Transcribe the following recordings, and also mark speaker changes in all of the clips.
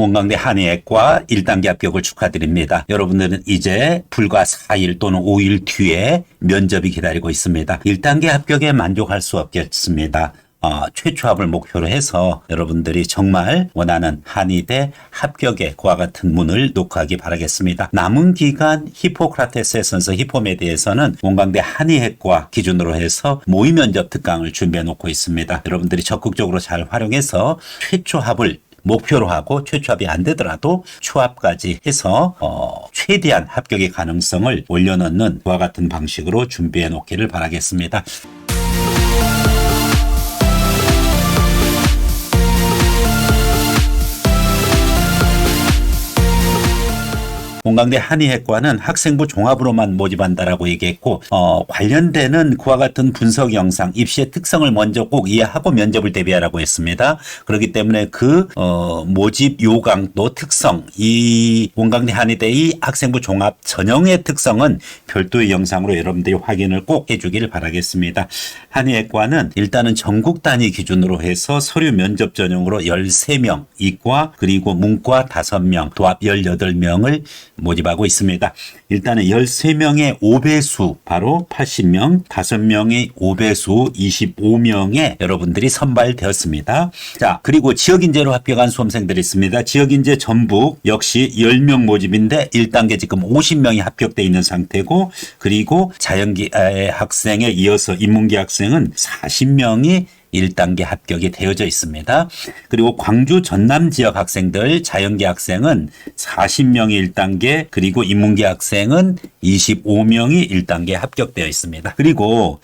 Speaker 1: 원광대 한의학과 1단계 합격을 축하드립니다. 여러분들은 이제 불과 4일 또는 5일 뒤에 면접이 기다리고 있습니다. 1단계 합격에 만족할 수 없겠습니다. 최초 합을 목표로 해서 여러분들이 정말 원하는 한의대 합격에 그와 같은 문을 놓고하기 바라겠습니다. 남은 기간 히포크라테스의 선서 히포메디에서는 원광대 한의학과 기준으로 해서 모의 면접 특강을 준비해 놓고 있습니다. 여러분들이 적극적으로 잘 활용해서 최초 합을 목표로 하고 최초합이 안 되더라도 초합까지 해서 최대한 합격의 가능성을 올려놓는 그와 같은 방식으로 준비해 놓기를 바라겠습니다. 원광대 한의학과는 학생부 종합으로만 모집한다라고 얘기했고 관련되는 그와 같은 분석 영상, 입시의 특성을 먼저 꼭 이해하고 면접을 대비하라고 했습니다. 그렇기 때문에 그 모집 요강도 특성, 이 원광대 한의대의 학생부 종합 전형의 특성은 별도의 영상으로 여러분들이 확인을 꼭 해주기를 바라겠습니다. 한의학과는 일단은 전국 단위 기준으로 해서 서류 면접 전형으로 13명, 이과 그리고 문과 5명, 도합 18명을 모집하고 있습니다. 일단은 13명의 5배수 바로 80명, 5명의 5배수 25명의 여러분들이 선발되었습니다. 자, 그리고 지역인재로 합격한 수험생들이 있습니다. 지역인재 전북 역시 10명 모집인데 1단계 지금 50명이 합격되어 있는 상태고, 그리고 자연기 학생에 이어서 인문계 학생은 40명이 1단계 합격이 되어져 있습니다. 그리고 광주 전남 지역 학생들 자연계 학생은 40명이 1단계, 그리고 인문계 학생은 25명이 1단계 합격되어 있습니다. 그리고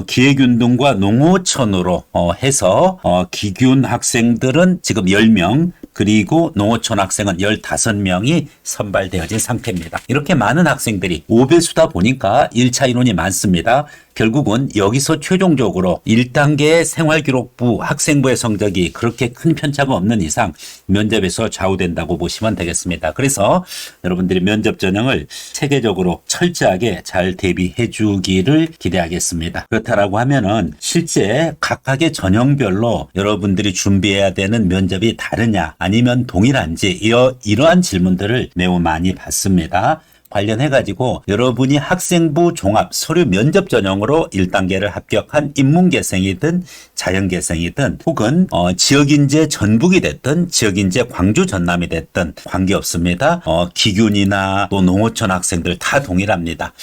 Speaker 1: 기획운동과 농어촌으로 해서 기균 학생들은 지금 10명, 그리고 농어촌 학생은 15명이 선발되어진 상태입니다. 이렇게 많은 학생들이 5배수다 보니까 1차 인원이 많습니다. 결국은 여기서 최종적으로 1단계 생활기록부 학생부의 성적이 그렇게 큰 편차가 없는 이상 면접에서 좌우된다고 보시면 되겠습니다. 그래서 여러분들이 면접 전형을 체계적으로 철저하게 잘 대비해 주기를 기대하겠습니다. 그렇다라고 하면은 실제 각각의 전형별로 여러분들이 준비해야 되는 면접이 다르냐 아니면 동일한지 이러한 질문들을 매우 많이 받습니다. 관련해가지고 여러분이 학생부 종합 서류 면접 전형으로 1단계를 합격한 인문계생이든 자연계생이든 혹은 지역인재 전북이 됐든 지역인재 광주 전남이 됐든 관계없습니다. 기균이나 또 농어촌 학생들 다 동일합니다.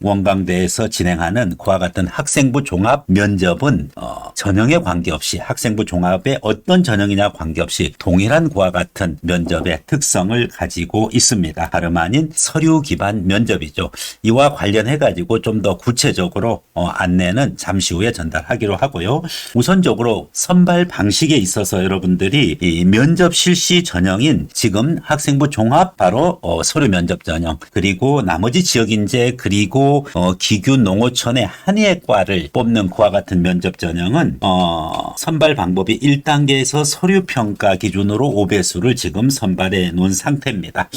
Speaker 1: 원광대에서 진행하는 그와 같은 학생부 종합 면접은 전형에 관계없이 학생부 종합의 어떤 전형이냐 관계없이 동일한 그와 같은 면접의 특성을 가지고 있습니다. 다름 아닌 서류 기반 면접이죠. 이와 관련해 가지고 좀 더 구체적으로 안내는 잠시 후에 전달하기로 하고요. 우선적으로 선발 방식에 있어서 여러분들이 이 면접 실시 전형인 지금 학생부 종합 바로 서류 면접 전형, 그리고 나머지 지역인재 그리고 기균 농어촌의 한의학과를 뽑는 그와 같은 면접 전형은 선발 방법이 1단계에서 서류 평가 기준으로 5배수를 지금 선발해 놓은 상태입니다.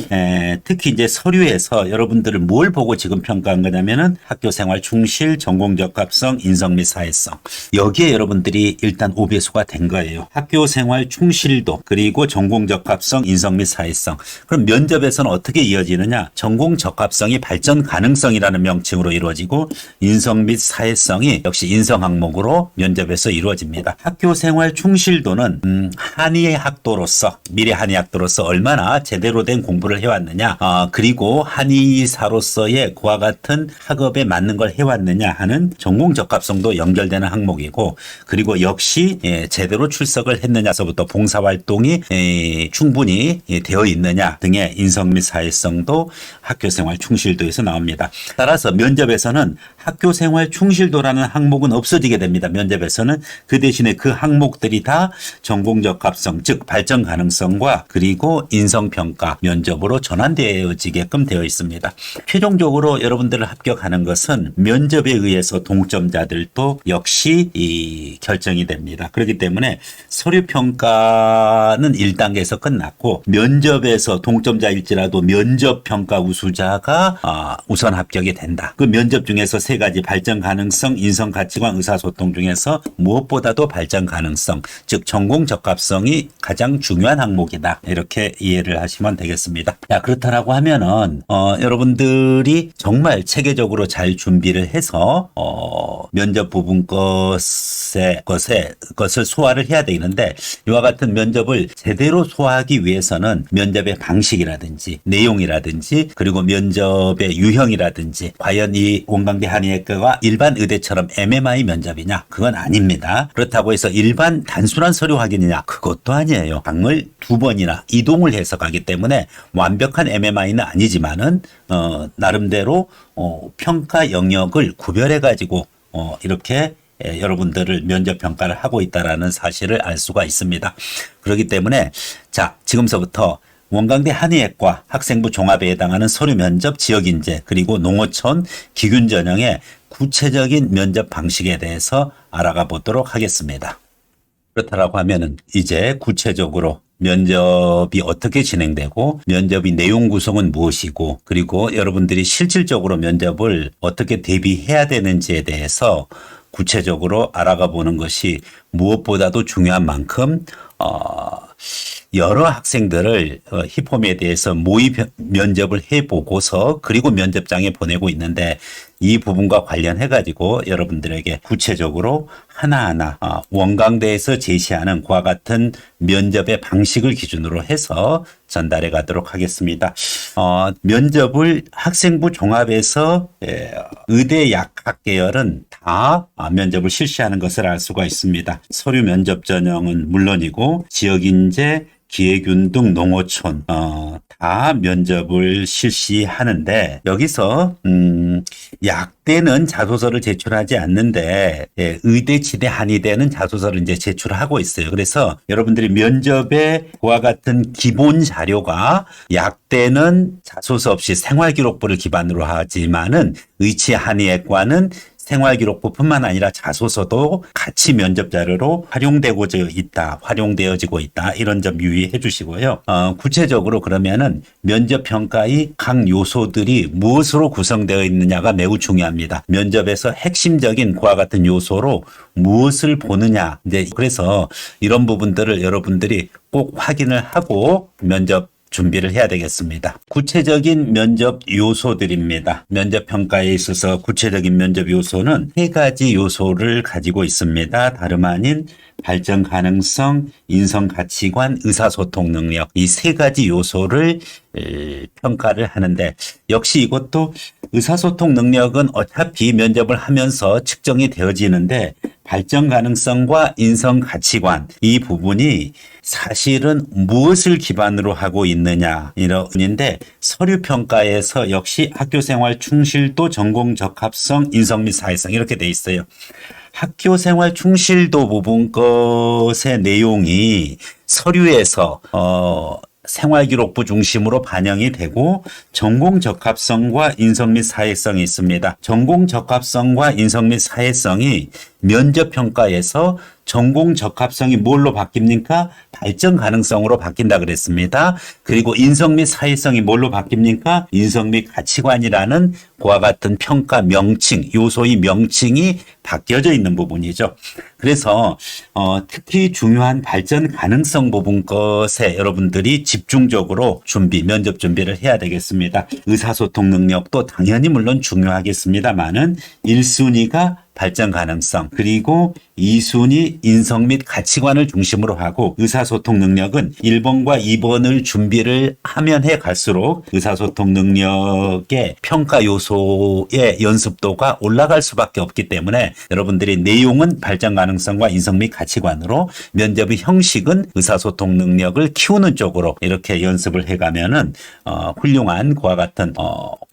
Speaker 1: 특히 이제 서류에서 여러분들을 뭘 보고 지금 평가한 거냐면은 학교 생활 충실, 전공 적합성, 인성 및 사회성. 여기에 여러분들이 일단 5배수가 된 거예요. 학교 생활 충실도, 그리고 전공 적합성, 인성 및 사회성. 그럼 면접에서는 어떻게 이어지느냐? 전공 적합성이 발전 가능성이라는 명칭으로 이루어지고, 인성 및 사회성이 역시 인성 항목으로 면접에서 이루어집니다. 학교 생활 충실도는 한의학도로서, 미래 한의학도로서 얼마나 제대로 된 공부를 해왔느냐, 그리고 한의사로서의 그와 같은 학업에 맞는 걸 해왔느냐 하는 전공 적합성도 연결되는 항목이고, 그리고 역시 제대로 출석을 했느냐서부터 봉사활동이 충분히 되어 있느냐 등의 인성 및 사회성도 학교생활 충실도에서 나옵니다. 따라서 면접에서는 학교생활 충실도라는 항목은 없어지게 됩니다. 면접에서는 그 대신에 그 항목들이 다 전공 적합성, 즉 발전 가능성과 그리고 인성평가 면접으로 전환되어지게끔 되어 되어 있습니다. 최종적으로 여러분들을 합격하는 것은 면접에 의해서 동점자들도 역시 결정이 됩니다. 그렇기 때문에 서류 평가는 1단계에서 끝났고 면접에서 동점자일지라도 면접 평가 우수자가 우선 합격이 된다. 그 면접 중에서 세 가지 발전 가능성, 인성 가치관, 의사소통 중에서 무엇보다도 발전 가능성, 즉 전공 적합성이 가장 중요한 항목이다. 이렇게 이해를 하시면 되겠습니다. 자, 그렇다라고 하면은 여러분들이 정말 체계적으로 잘 준비를 해서 면접 부분 것을 소화를 해야 되는데 이와 같은 면접을 제대로 소화하기 위해서는 면접의 방식이라든지 내용이라든지 그리고 면접의 유형이라든지 과연 이 원광대 한의학과가 일반 의대처럼 MMI 면접이냐? 그건 아닙니다. 그렇다고 해서 일반 단순한 서류 확인이냐? 그것도 아니에요. 방을 2번이나 이동을 해서 가기 때문에 완벽한 MMI는 아니지만은 나름대로 평가 영역을 구별해 가지고 이렇게 여러분들을 면접 평가를 하고 있다라는 사실을 알 수가 있습니다. 그렇기 때문에 자, 지금서부터 원광대 한의학과 학생부 종합에 해당하는 서류 면접 지역 인재 그리고 농어촌 기균 전형의 구체적인 면접 방식에 대해서 알아가 보도록 하겠습니다. 그렇다라고 하면은 이제 구체적으로 면접이 어떻게 진행되고 면접의 내용 구성은 무엇이고 그리고 여러분들이 실질적으로 면접을 어떻게 대비해야 되는지에 대해서 구체적으로 알아가 보는 것이 무엇보다도 중요한 만큼 여러 학생들을 히포미에 대해서 모의 면접을 해보고서 그리고 면접장에 보내고 있는데 이 부분과 관련해 가지고 여러분들에게 구체적으로 하나하나 원광대에서 제시하는 그와 같은 면접의 방식을 기준으로 해서 전달해 가도록 하겠습니다. 면접을 학생부 종합에서 의대 약학 계열은 다 면접을 실시하는 것을 알 수가 있습니다. 서류 면접 전형은 물론이고 지역인재 기회균 등 농어촌 다 면접을 실시하는데 여기서 약대는 자소서를 제출하지 않는데 의대, 치대, 한의대는 자소서를 이제 제출하고 있어요. 그래서 여러분들이 면접에 그와 같은 기본 자료가 약대는 자소서 없이 생활기록부를 기반으로 하지만은 의치 한의학과는 생활기록부뿐만 아니라 자소서도 같이 면접 자료로 활용되어지고 있다. 이런 점 유의해 주시고요. 구체적으로 그러면은 면접 평가의 각 요소들이 무엇으로 구성되어 있느냐가 매우 중요합니다. 면접에서 핵심적인 그와 같은 요소로 무엇을 보느냐. 이제 그래서 이런 부분들을 여러분들이 꼭 확인을 하고 면접 준비를 해야 되겠습니다. 구체적인 면접 요소들입니다. 면접 평가에 있어서 구체적인 면접 요소는 세 가지 요소를 가지고 있습니다. 다름 아닌 발전 가능성, 인성 가치관, 의사소통 능력 이 세 가지 요소를 평가를 하는데 역시 이것도 의사소통 능력은 어차피 면접을 하면서 측정이 되어지는데 발전 가능성과 인성 가치관 이 부분이 사실은 무엇을 기반으로 하고 있느냐 이런인데 서류 평가에서 역시 학교생활 충실도, 전공 적합성, 인성 및 사회성 이렇게 돼 있어요. 학교생활 충실도 부분 것의 내용이 서류에서 생활기록부 중심으로 반영이 되고 전공 적합성과 인성 및 사회성이 있습니다. 전공 적합성과 인성 및 사회성이 면접 평가에서 전공 적합성이 뭘로 바뀝니까? 발전 가능성으로 바뀐다 그랬습니다. 그리고 인성 및 사회성이 뭘로 바뀝니까? 인성 및 가치관이라는 그와 같은 평가 명칭, 요소의 명칭이 바뀌어져 있는 부분이죠. 그래서 특히 중요한 발전 가능성 부분 것에 여러분들이 집중적으로 면접 준비를 해야 되겠습니다. 의사소통 능력도 당연히 물론 중요하겠습니다만은 1순위가 발전 가능성 그리고 2순위 인성 및 가치관을 중심으로 하고 의사소통 능력은 1번과 2번을 준비를 하면 해 갈수록 의사소통 능력의 평가 요소의 연습도가 올라갈 수밖에 없기 때문에 여러분들이 내용은 발전 가능성과 인성 및 가치관으로 면접의 형식은 의사소통 능력을 키우는 쪽으로 이렇게 연습을 해가면은 훌륭한 그와 같은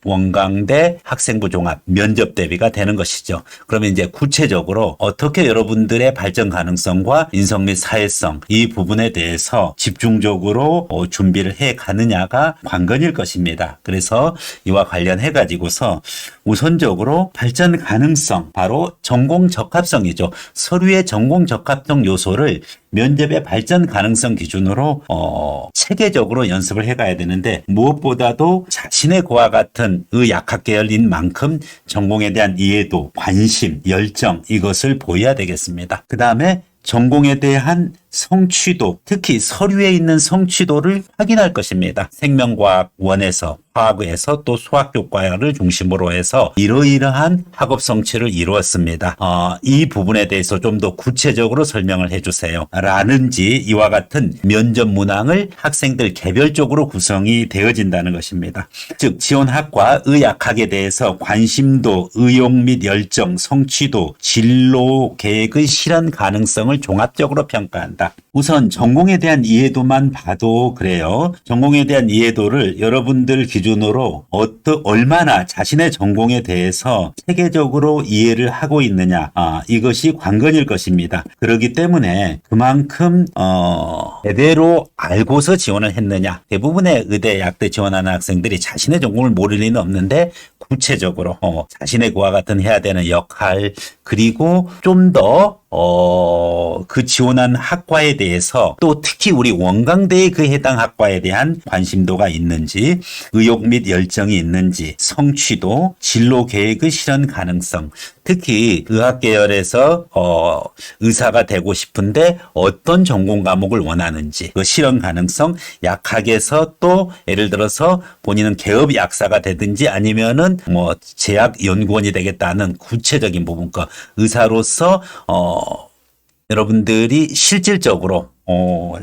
Speaker 1: 원광대 학생부 종합 면접 대비가 되는 것이죠. 그러면 이제 구체적으로 어떻게 여러분들의 발전 가능성과 인성 및 사회성 이 부분에 대해서 집중적으로 준비를 해 가느냐가 관건일 것입니다. 그래서 이와 관련해 가지고서 우선적으로 발전 가능성, 바로 전공 적합성이죠. 서류의 전공 적합성 요소를 면접의 발전 가능성 기준으로 체계적으로 연습을 해가야 되는데, 무엇보다도 자신의 그와 같은 의학학 계열인 만큼 전공에 대한 이해도, 관심, 열정 이것을 보여야 되겠습니다. 그 다음에 전공에 대한 성취도, 특히 서류에 있는 성취도를 확인할 것입니다. 생명과학 원에서, 화학에서 또 수학교과를 중심으로 해서 이러이러한 학업 성취를 이루었습니다. 이 부분에 대해서 좀 더 구체적으로 설명을 해주세요. 라는지 이와 같은 면접 문항을 학생들 개별적으로 구성이 되어진다는 것입니다. 즉 지원학과 의학학에 대해서 관심도, 의욕 및 열정, 성취도, 진로 계획의 실현 가능성을 종합적으로 평가한다. 우선 전공에 대한 이해도만 봐도 그래요. 전공에 대한 이해도를 여러분들 기준으로 얼마나 자신의 전공에 대해서 체계적으로 이해를 하고 있느냐, 이것이 관건일 것입니다. 그렇기 때문에 그만큼 제대로 알고서 지원을 했느냐. 대부분의 의대, 약대 지원하는 학생들이 자신의 전공을 모를 리는 없는데 구체적으로 자신의 그와 같은 해야 되는 역할, 그리고 좀 더 그 지원한 학과에 대해서, 또 특히 우리 원광대의 그 해당 학과에 대한 관심도가 있는지, 의욕 및 열정이 있는지, 성취도, 진로 계획의 실현 가능성, 특히 의학 계열에서 의사가 되고 싶은데 어떤 전공 과목을 원하는지, 그 실현 가능성, 약학에서 또 예를 들어서 본인은 개업 약사가 되든지 아니면은 뭐 제약 연구원이 되겠다는 구체적인 부분과 의사로서 여러분들이 실질적으로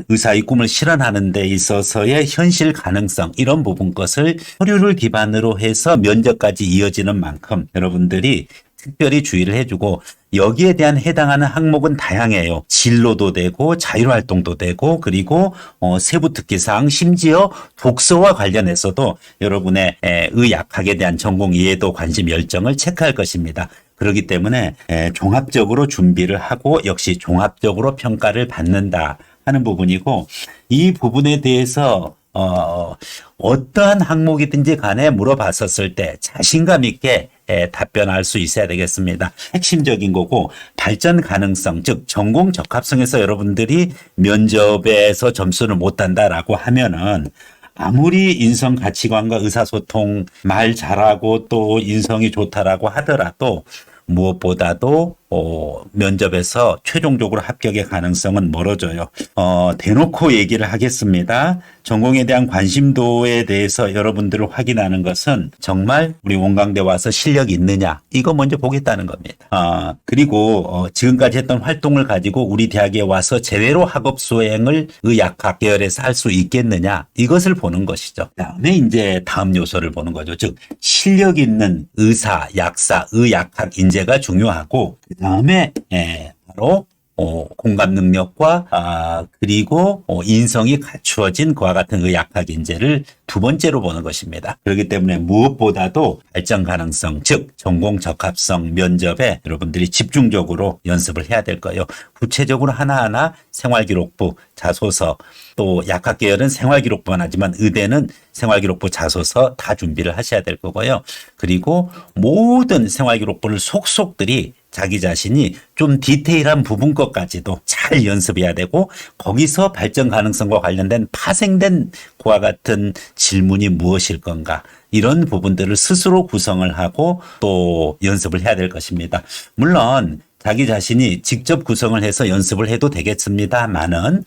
Speaker 1: 의사의 꿈을 실현하는 데 있어서의 현실 가능성, 이런 부분 것을 서류를 기반으로 해서 면접까지 이어지는 만큼 여러분들이 특별히 주의를 해주고, 여기에 대한 해당하는 항목은 다양해요. 진로도 되고 자율활동도 되고, 그리고 세부 특기사항, 심지어 독서와 관련해서도 여러분의 의학학에 대한 전공 이해도, 관심, 열정을 체크할 것입니다. 그렇기 때문에 종합적으로 준비를 하고 역시 종합적으로 평가를 받는다 하는 부분이고, 이 부분에 대해서 어떠한 항목이든지 간에 물어봤었을 때 자신감 있게 답변할 수 있어야 되겠습니다. 핵심적인 거고, 발전 가능성, 즉 전공 적합성에서 여러분들이 면접에서 점수를 못 단다라고 하면은 아무리 인성 가치관과 의사소통 말 잘하고 또 인성이 좋다라고 하더라도 무엇보다도 면접에서 최종적으로 합격의 가능성은 멀어져요. 대놓고 얘기를 하겠습니다. 전공에 대한 관심도에 대해서 여러분들을 확인하는 것은 정말 우리 원광대 와서 실력이 있느냐, 이거 먼저 보겠다는 겁니다. 그리고 지금까지 했던 활동을 가지고 우리 대학에 와서 제대로 학업 수행을 의학학 계열에서 할 수 있겠느냐, 이것을 보는 것이죠. 그다음에 이제 다음 요소를 보는 거죠. 즉 실력 있는 의사, 약사, 의학학 인재가 중요하고, 그다음에 바로 공감 능력과 그리고 인성이 갖추어진 그와 같은 의학학 인재를 두 번째로 보는 것입니다. 그렇기 때문에 무엇보다도 발전 가능성, 즉 전공 적합성 면접에 여러분들이 집중적으로 연습을 해야 될 거예요. 구체적으로 하나하나 생활기록부, 자소서, 또 약학 계열은 생활기록부만 하지만 의대는 생활기록부, 자소서 다 준비를 하셔야 될 거고요. 그리고 모든 생활기록부를 속속들이 자기 자신이 좀 디테일한 부분 것까지도 잘 연습해야 되고, 거기서 발전 가능성과 관련된 파생된 그와 같은 질문이 무엇일 건가, 이런 부분들을 스스로 구성을 하고 또 연습을 해야 될 것입니다. 물론 자기 자신이 직접 구성을 해서 연습을 해도 되겠습니다만은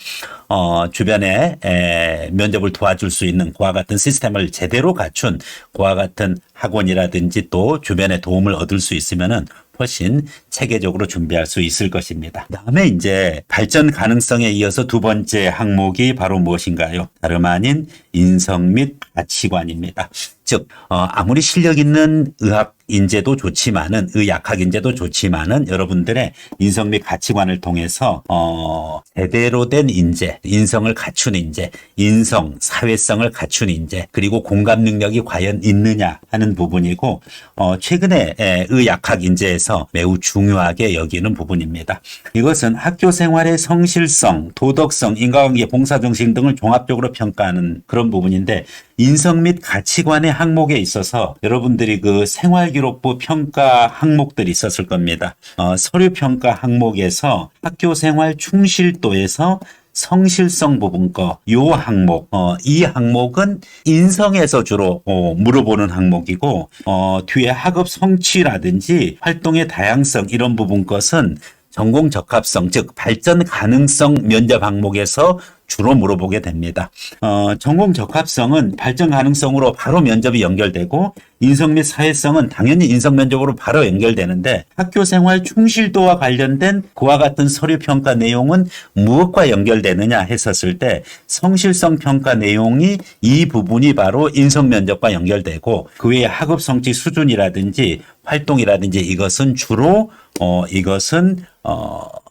Speaker 1: 주변에 면접을 도와줄 수 있는 그와 같은 시스템을 제대로 갖춘 그와 같은 학원이라든지 또 주변에 도움을 얻을 수 있으면은 훨씬 체계적으로 준비할 수 있을 것입니다. 그다음에 이제 발전 가능성에 이어서 두 번째 항목이 바로 무엇인가요? 다름 아닌 인성 및 가치관입니다. 즉 아무리 실력 있는 의학 인재도 좋지만은 의학학 인재도 좋지만은 여러분들의 인성 및 가치관을 통해서 제대로 된 인재, 인성을 갖춘 인재, 인성, 사회성을 갖춘 인재, 그리고 공감 능력이 과연 있느냐 하는 부분이고 최근에 의학학 인재에서 매우 중요하게 여기는 부분입니다. 이것은 학교 생활의 성실성, 도덕성, 인간관계, 봉사정신 등을 종합적으로 평가하는 그런 부분인데 인성 및 가치관의 항목에 있어서 여러분들이 그 생활기록부 평가 항목들이 있었을 겁니다. 서류평가 항목에서 학교생활 충실도에서 성실성 부분 요 항목, 이 항목은 인성에서 주로 물어보는 항목이고 뒤에 학업 성취라든지 활동의 다양성 이런 부분 것은 전공 적합성, 즉 발전 가능성 면접 항목에서 주로 물어보게 됩니다. 전공 적합성은 발전 가능성으로 바로 면접이 연결되고 인성 및 사회성은 당연히 인성 면접으로 바로 연결되는데 학교 생활 충실도와 관련된 그와 같은 서류 평가 내용은 무엇과 연결되느냐 했었을 때 성실성 평가 내용이 이 부분이 바로 인성 면접과 연결되고 그 외에 학업 성취 수준이라든지 활동이라든지 이것은 주로 이것은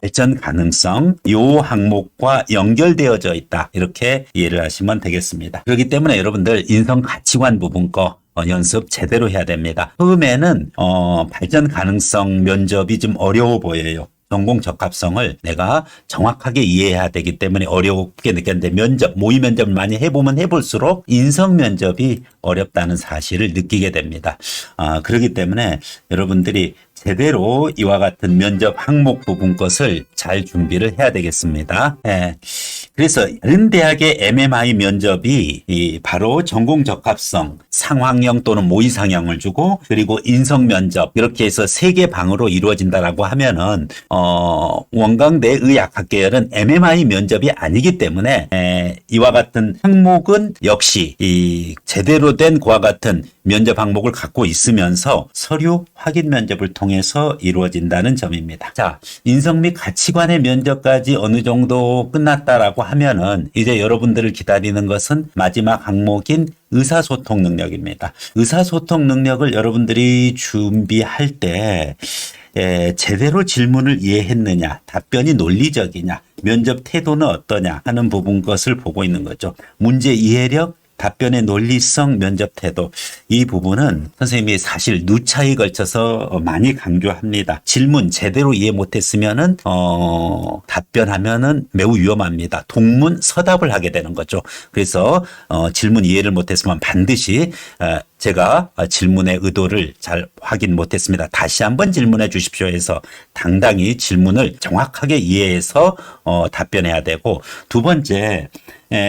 Speaker 1: 발전 가능성 요 항목과 연결되어져 있다. 이렇게 이해를 하시면 되겠습니다. 그렇기 때문에 여러분들 인성 가치관 부분 연습 제대로 해야 됩니다. 처음에는 발전 가능성 면접이 좀 어려워 보여요. 전공 적합성을 내가 정확하게 이해해야 되기 때문에 어렵게 느꼈는데 모의 면접을 많이 해보면 해볼수록 인성 면접이 어렵다는 사실을 느끼게 됩니다. 그렇기 때문에 여러분들이 제대로 이와 같은 면접 항목 부분 것을 잘 준비를 해야 되겠습니다. 그래서 다른 대학의 MMI 면접이 바로 전공 적합성, 상황형 또는 모의 상형을 주고 그리고 인성 면접 이렇게 해서 3개 방으로 이루어진다라고 하면은 원광대 의학학 계열은 MMI 면접이 아니기 때문에 이와 같은 항목은 역시 이 제대로 된 그와 같은 면접 항목을 갖고 있으면서 서류 확인 면접을 통해서 이루어진다는 점입니다. 자, 인성 및 가치관의 면접까지 어느 정도 끝났다라고 하면은 이제 여러분들을 기다리는 것은 마지막 항목인 의사소통 능력입니다. 의사소통 능력을 여러분들이 준비할 때 제대로 질문을 이해했느냐, 답변이 논리적이냐, 면접 태도는 어떠냐 하는 부분 것을 보고 있는 거죠. 문제 이해력, 답변의 논리성, 면접 태도 이 부분은 선생님이 사실 누차에 걸쳐서 많이 강조합니다. 질문 제대로 이해 못했으면은 답변하면은 매우 위험합니다. 동문서답을 하게 되는 거죠. 그래서 질문 이해를 못했으면 반드시 제가 질문의 의도를 잘 확인 못했습니다. 다시 한번 질문해 주십시오 해서 당당히 질문을 정확하게 이해해서 답변해야 되고 두 번째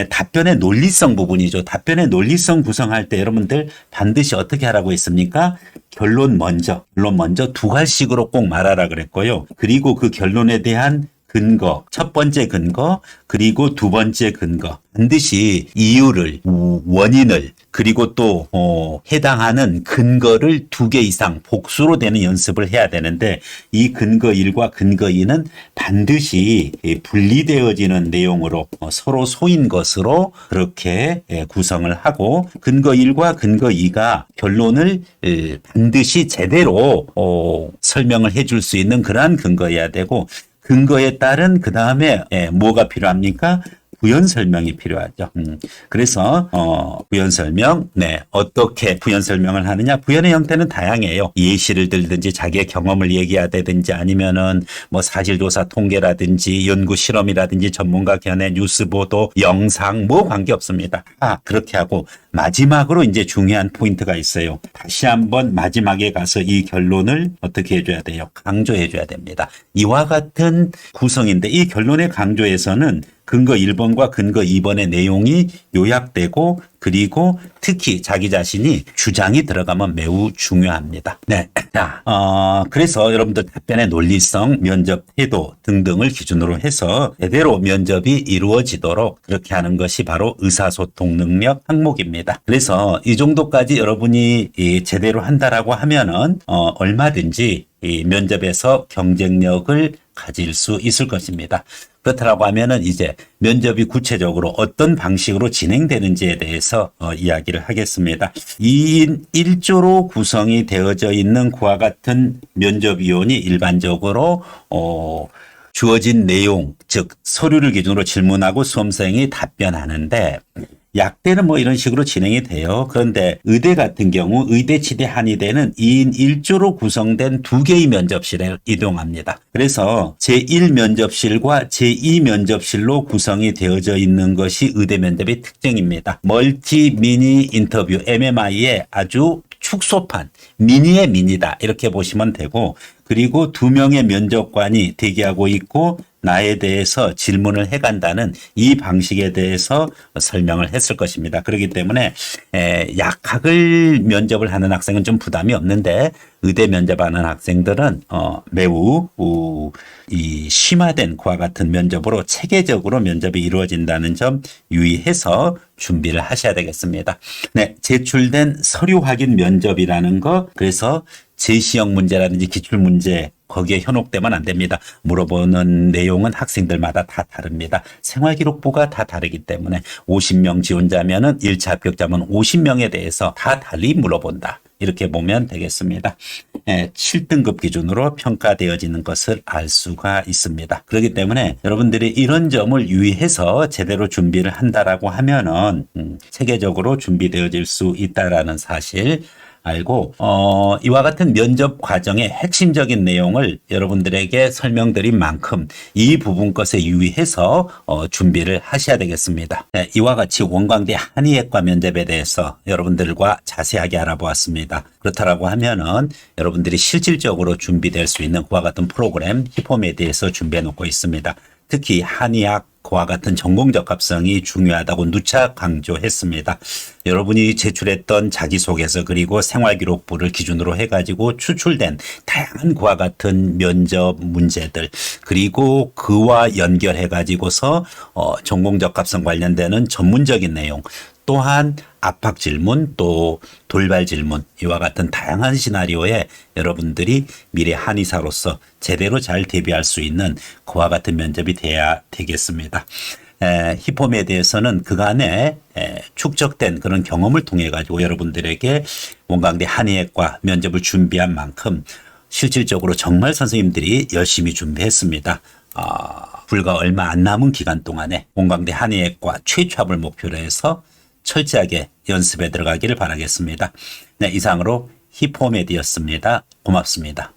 Speaker 1: 답변의 논리성 부분이죠. 답변의 논리성 구성할 때 여러분들 반드시 어떻게 하라고 했습니까? 결론 먼저 두 갈씩으로 꼭 말하라 그랬고요. 그리고 그 결론에 대한 근거, 첫 번째 근거, 그리고 두 번째 근거. 반드시 이유를, 원인을, 그리고 또 해당하는 근거를 2개 이상 복수로 되는 연습을 해야 되는데 이 근거 1과 근거 2는 반드시 분리되어지는 내용으로 서로 소인 것으로 그렇게 구성을 하고 근거 1과 근거 2가 결론을 반드시 제대로 설명을 해줄 수 있는 그러한 근거여야 되고 근거에 따른 그 다음에 뭐가 필요합니까? 부연 설명이 필요하죠. 그래서 부연 설명, 어떻게 부연 설명을 하느냐? 부연의 형태는 다양해요. 예시를 들든지 자기의 경험을 얘기하든지 아니면은 뭐 사실조사 통계라든지 연구 실험이라든지 전문가 견해, 뉴스 보도, 영상 뭐 관계 없습니다. 그렇게 하고 마지막으로 이제 중요한 포인트가 있어요. 다시 한번 마지막에 가서 이 결론을 어떻게 해줘야 돼요? 강조해줘야 됩니다. 이와 같은 구성인데 이 결론의 강조에서는 근거 1번과 근거 2번의 내용이 요약되고 그리고 특히 자기 자신이 주장이 들어가면 매우 중요합니다. 네. 자, 그래서 여러분들 답변의 논리성, 면접 태도 등등을 기준으로 해서 제대로 면접이 이루어지도록 그렇게 하는 것이 바로 의사소통 능력 항목입니다. 그래서 이 정도까지 여러분이 제대로 한다라고 하면은 얼마든지 이 면접에서 경쟁력을 가질 수 있을 것입니다. 그렇다고 하면은 이제 면접이 구체적으로 어떤 방식으로 진행되는지에 대해서 이야기를 하겠습니다. 2인 1조로 구성이 되어져 있는 그와 같은 면접위원이 일반적으로 주어진 내용, 즉 서류를 기준으로 질문하고 수험생이 답변하는데 약대는 뭐 이런 식으로 진행이 돼요. 그런데 의대 같은 경우 의대 치대 한의대는 2인 1조로 구성된 2개의 면접실에 이동합니다. 그래서 제1면접실과 제2면접실로 구성이 되어져 있는 것이 의대 면접의 특징입니다. 멀티 미니 인터뷰 MMI의 아주 축소판, 미니의 미니다 이렇게 보시면 되고, 그리고 2명의 면접관이 대기하고 있고 나에 대해서 질문을 해간다는 이 방식에 대해서 설명을 했을 것입니다. 그렇기 때문에 약학을 면접을 하는 학생은 좀 부담이 없는데 의대 면접하는 학생들은 매우 이 심화된 그와 같은 면접으로 체계적으로 면접이 이루어진다는 점 유의해서 준비를 하셔야 되겠습니다. 네, 제출된 서류 확인 면접이라는 거, 그래서 제시형 문제라든지 기출문제 거기에 현혹되면 안 됩니다. 물어보는 내용은 학생들마다 다 다릅니다. 생활기록부가 다 다르기 때문에 50명 지원자면은 1차 합격자면 50명에 대해서 다 달리 물어본다. 이렇게 보면 되겠습니다. 7등급 기준으로 평가되어지는 것을 알 수가 있습니다. 그렇기 때문에 여러분들이 이런 점을 유의해서 제대로 준비를 한다라고 하면은 체계적으로 준비되어질 수 있다라는 사실 알고 이와 같은 면접 과정의 핵심적인 내용을 여러분들에게 설명드린 만큼 이 부분 것에 유의해서 준비를 하셔야 되겠습니다. 네, 이와 같이 원광대 한의학과 면접에 대해서 여러분들과 자세하게 알아보았습니다. 그렇다라고 하면은 여러분들이 실질적으로 준비될 수 있는 그와 같은 프로그램 히포메디에서 준비해 놓고 있습니다. 특히 한의학 그와 같은 전공적합성이 중요하다고 누차 강조했습니다. 여러분이 제출했던 자기소개서 그리고 생활기록부를 기준으로 해가지고 추출된 다양한 그와 같은 면접 문제들, 그리고 그와 연결해가지고서 전공적합성 관련되는 전문적인 내용, 또한 압박 질문, 또 돌발 질문, 이와 같은 다양한 시나리오에 여러분들이 미래 한의사로서 제대로 잘 대비할 수 있는 그와 같은 면접이 돼야 되겠습니다. 히포메디에서는 그간에 축적된 그런 경험을 통해 가지고 여러분들에게 원광대 한의학과 면접을 준비한 만큼 실질적으로 정말 선생님들이 열심히 준비했습니다. 불과 얼마 안 남은 기간 동안에 원광대 한의학과 최초합을 목표로 해서 철저하게 연습에 들어가기를 바라겠습니다. 네, 이상으로 히포메디였습니다. 고맙습니다.